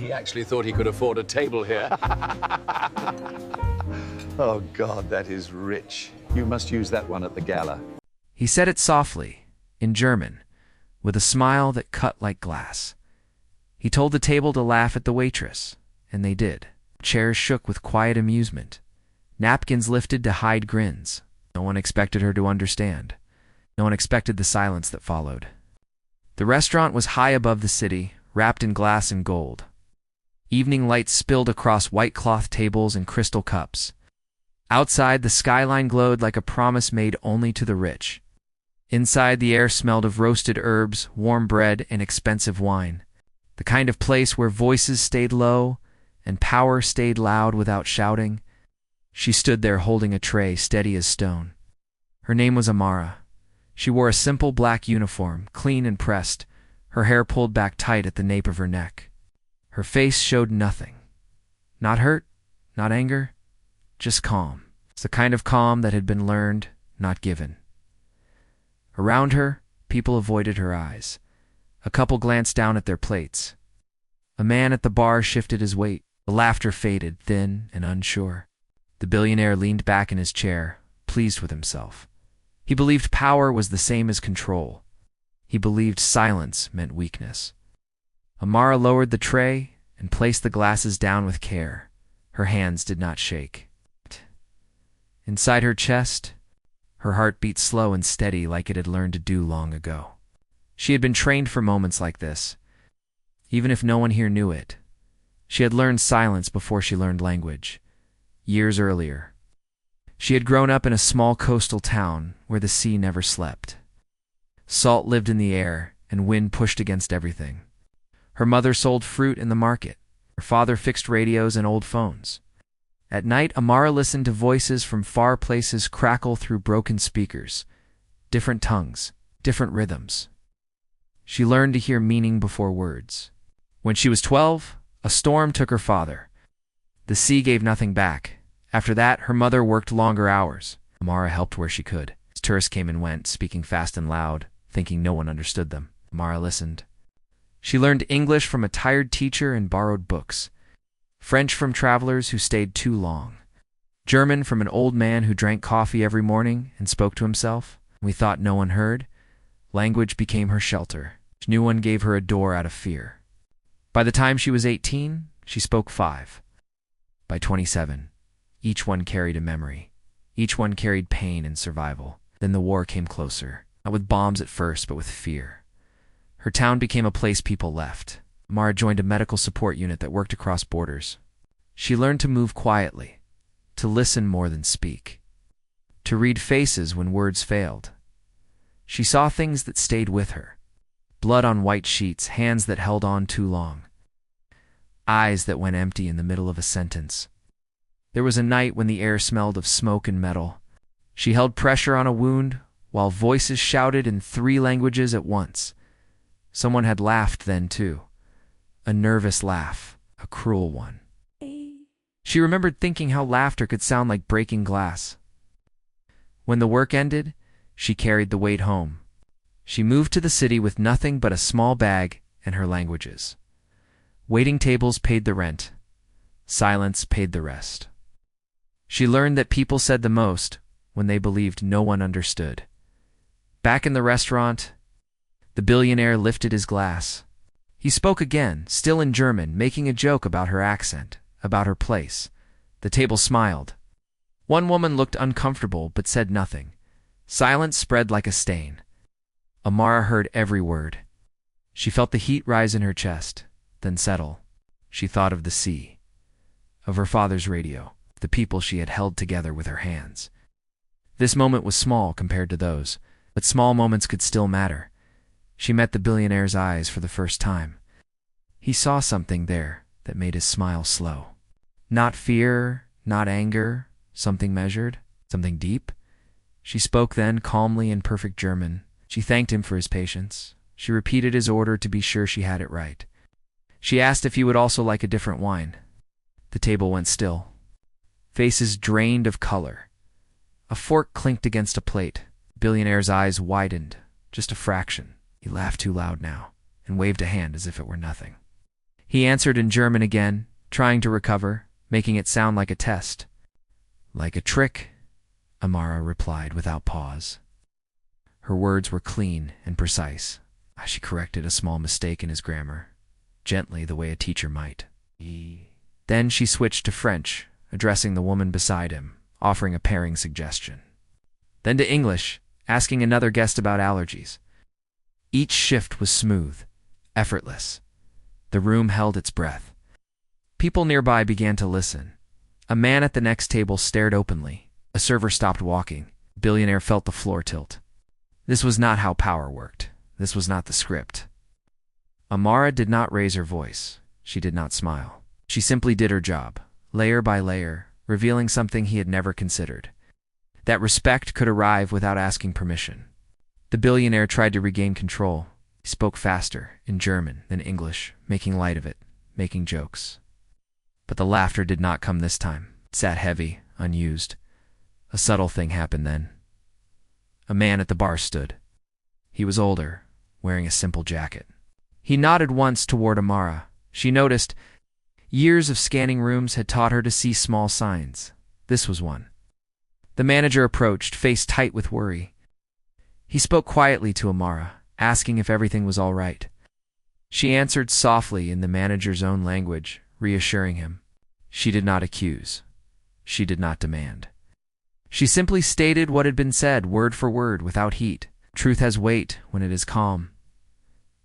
He actually thought he could afford a table here. Oh, God, that is rich. You must use that one at the gala. He said it softly, in German, with a smile that cut like glass. He told the table to laugh at the waitress, and they did. Chairs shook with quiet amusement. Napkins lifted to hide grins. No one expected her to understand. No one expected the silence that followed. The restaurant was high above the city, wrapped in glass and gold. Evening lights spilled across white cloth tables and crystal cups. Outside, the skyline glowed like a promise made only to the rich. Inside, the air smelled of roasted herbs, warm bread, and expensive wine. The kind of place where voices stayed low and power stayed loud without shouting. She stood there holding a tray, steady as stone. Her name was Amara. She wore a simple black uniform, clean and pressed, her hair pulled back tight at the nape of her neck. Her face showed nothing. Not hurt, not anger, just calm. It's the kind of calm that had been learned, not given. Around her, people avoided her eyes. A couple glanced down at their plates. A man at the bar shifted his weight. The laughter faded, thin and unsure. The billionaire leaned back in his chair, pleased with himself. He believed power was the same as control. He believed silence meant weakness. Amara lowered the tray and placed the glasses down with care. Her hands did not shake. Inside her chest, her heart beat slow and steady like it had learned to do long ago. She had been trained for moments like this, even if no one here knew it. She had learned silence before she learned language, years earlier. She had grown up in a small coastal town where the sea never slept. Salt lived in the air and wind pushed against everything. Her mother sold fruit in the market. Her father fixed radios and old phones. At night, Amara listened to voices from far places crackle through broken speakers. Different tongues, different rhythms. She learned to hear meaning before words. When she was 12, a storm took her father. The sea gave nothing back. After that, her mother worked longer hours. Amara helped where she could. As tourists came and went, speaking fast and loud, thinking no one understood them. Amara listened. She learned English from a tired teacher and borrowed books. French from travelers who stayed too long. German from an old man who drank coffee every morning and spoke to himself. We thought no one heard. Language became her shelter. No one gave her a door out of fear. By the time she was 18, she spoke 5. By 27, each one carried a memory. Each one carried pain and survival. Then the war came closer, not with bombs at first, but with fear. Her town became a place people left. Amara joined a medical support unit that worked across borders. She learned to move quietly, to listen more than speak, to read faces when words failed. She saw things that stayed with her. Blood on white sheets, hands that held on too long, eyes that went empty in the middle of a sentence. There was a night when the air smelled of smoke and metal. She held pressure on a wound while voices shouted in 3 languages at once. Someone had laughed then, too. A nervous laugh, a cruel one. She remembered thinking how laughter could sound like breaking glass. When the work ended, she carried the weight home. She moved to the city with nothing but a small bag and her languages. Waiting tables paid the rent. Silence paid the rest. She learned that people said the most when they believed no one understood. Back in the restaurant, the billionaire lifted his glass. He spoke again, still in German, making a joke about her accent, about her place. The table smiled. One woman looked uncomfortable but said nothing. Silence spread like a stain. Amara heard every word. She felt the heat rise in her chest, then settle. She thought of the sea, of her father's radio, the people she had held together with her hands. This moment was small compared to those, but small moments could still matter. She met the billionaire's eyes for the first time. He saw something there that made his smile slow. Not fear, not anger, something measured, something deep. She spoke then, calmly in perfect German. She thanked him for his patience. She repeated his order to be sure she had it right. She asked if he would also like a different wine. The table went still. Faces drained of color. A fork clinked against a plate. The billionaire's eyes widened, just a fraction. He laughed too loud now, and waved a hand as if it were nothing. He answered in German again, trying to recover, making it sound like a test. Like a trick, Amara replied without pause. Her words were clean and precise. She corrected a small mistake in his grammar, gently the way a teacher might. Then she switched to French, addressing the woman beside him, offering a pairing suggestion. Then to English, asking another guest about allergies. Each shift was smooth, effortless. The room held its breath. People nearby began to listen. A man at the next table stared openly. A server stopped walking. Billionaire felt the floor tilt. This was not how power worked. This was not the script. Amara did not raise her voice. She did not smile. She simply did her job, layer by layer, revealing something he had never considered. That respect could arrive without asking permission. The billionaire tried to regain control. He spoke faster, in German than English, making light of it, making jokes. But the laughter did not come this time. It sat heavy, unused. A subtle thing happened then. A man at the bar stood. He was older, wearing a simple jacket. He nodded once toward Amara. She noticed. Years of scanning rooms had taught her to see small signs. This was one. The manager approached, face tight with worry. He spoke quietly to Amara, asking if everything was all right. She answered softly in the manager's own language, reassuring him. She did not accuse. She did not demand. She simply stated what had been said, word for word, without heat. Truth has weight when it is calm.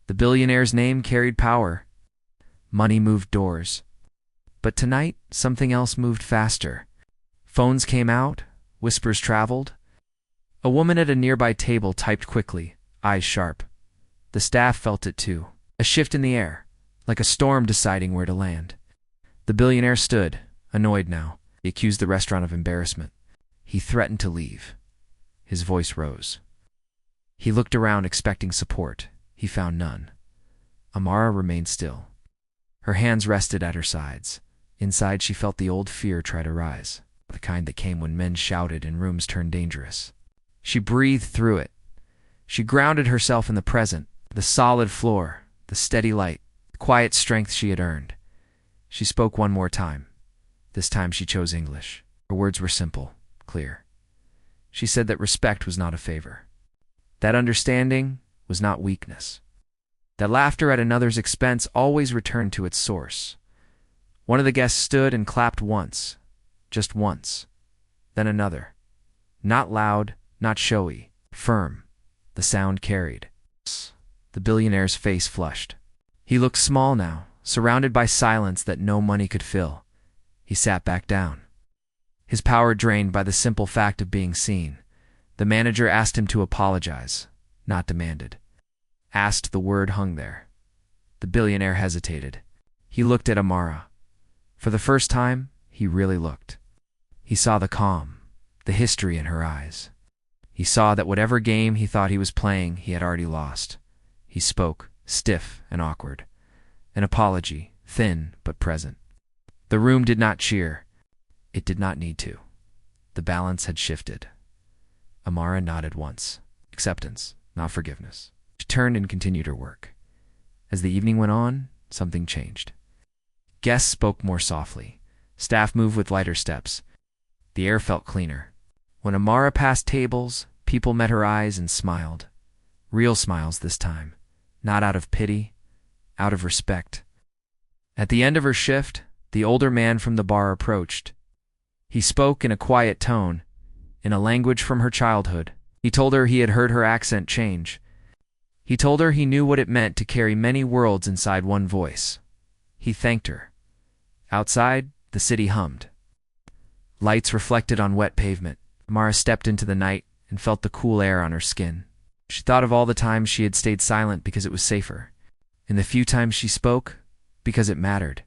The billionaire's name carried power. Money moved doors. But tonight, something else moved faster. Phones came out, whispers traveled. A woman at a nearby table typed quickly, eyes sharp. The staff felt it too. A shift in the air, like a storm deciding where to land. The billionaire stood, annoyed now. He accused the restaurant of embarrassment. He threatened to leave. His voice rose. He looked around expecting support. He found none. Amara remained still. Her hands rested at her sides. Inside she felt the old fear try to rise, the kind that came when men shouted and rooms turned dangerous. She breathed through it. She grounded herself in the present, the solid floor, the steady light, the quiet strength she had earned. She spoke one more time. This time she chose English. Her words were simple, clear. She said that respect was not a favor. That understanding was not weakness. That laughter at another's expense always returned to its source. One of the guests stood and clapped once, just once, then another. Not loud, not showy, firm. The sound carried. The billionaire's face flushed. He looked small now, surrounded by silence that no money could fill. He sat back down. His power drained by the simple fact of being seen. The manager asked him to apologize, not demanded. Asked, the word hung there. The billionaire hesitated. He looked at Amara. For the first time, he really looked. He saw the calm, the history in her eyes. He saw that whatever game he thought he was playing, he had already lost. He spoke, stiff and awkward. An apology, thin but present. The room did not cheer. It did not need to. The balance had shifted. Amara nodded once. Acceptance, not forgiveness. She turned and continued her work. As the evening went on, something changed. Guests spoke more softly. Staff moved with lighter steps. The air felt cleaner. When Amara passed tables, people met her eyes and smiled. Real smiles this time. Not out of pity, out of respect. At the end of her shift, the older man from the bar approached. He spoke in a quiet tone, in a language from her childhood. He told her he had heard her accent change. He told her he knew what it meant to carry many worlds inside one voice. He thanked her. Outside, the city hummed. Lights reflected on wet pavement. Amara stepped into the night and felt the cool air on her skin. She thought of all the times she had stayed silent because it was safer, and the few times she spoke because it mattered.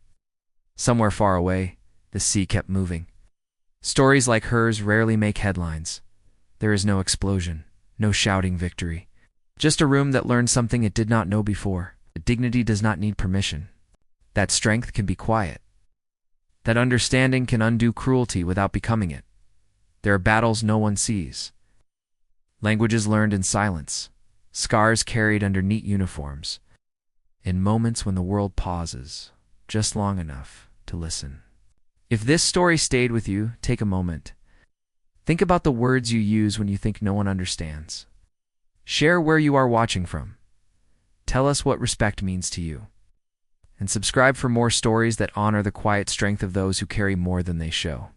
Somewhere far away, the sea kept moving. Stories like hers rarely make headlines. There is no explosion, no shouting victory. Just a room that learned something it did not know before. That dignity does not need permission. That strength can be quiet. That understanding can undo cruelty without becoming it. There are battles no one sees. Languages learned in silence. Scars carried under neat uniforms. In moments when the world pauses, just long enough to listen. If this story stayed with you, take a moment. Think about the words you use when you think no one understands. Share where you are watching from. Tell us what respect means to you. And subscribe for more stories that honor the quiet strength of those who carry more than they show.